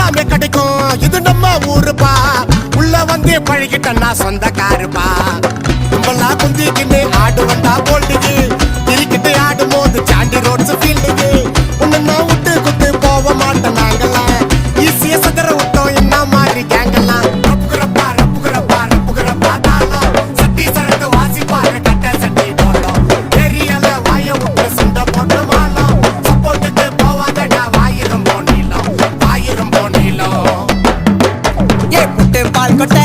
எல்லாமே கிடைக்கும் இது நம்ம ஊருப்பா உள்ள வந்து பழகிட்டா சொந்தக்காருப்பா கும்பலா குந்திக்கின்னு ஆடு வந்தா போல்டுக்கு இருக்கிட்டு ஆடும் போது சாண்டி ரோட்ஸ் ஃபீல்டுக்கு ஒன்னு விட்டு குத்து போக மாட்டோம் நாங்கெல்லாம் ஈஸியா சதற விட்டோம் என்ன மாதிரி கேங்கெல்லாம் ரப்புக்குறப்பா ரப்புக்குறப்பா ரப்புக்குறப்பா தாளம் சட்டி சரத்து வாசிப்பாரு கட்ட சட்டி போடும் ஏரியால வாய விட்டு சுண்ட போட்டு மாலம் சப்போர்ட்டுக்கு போவாதடா வாயிரும் போனிலும் ஏ புட்டு பால் கொட்டை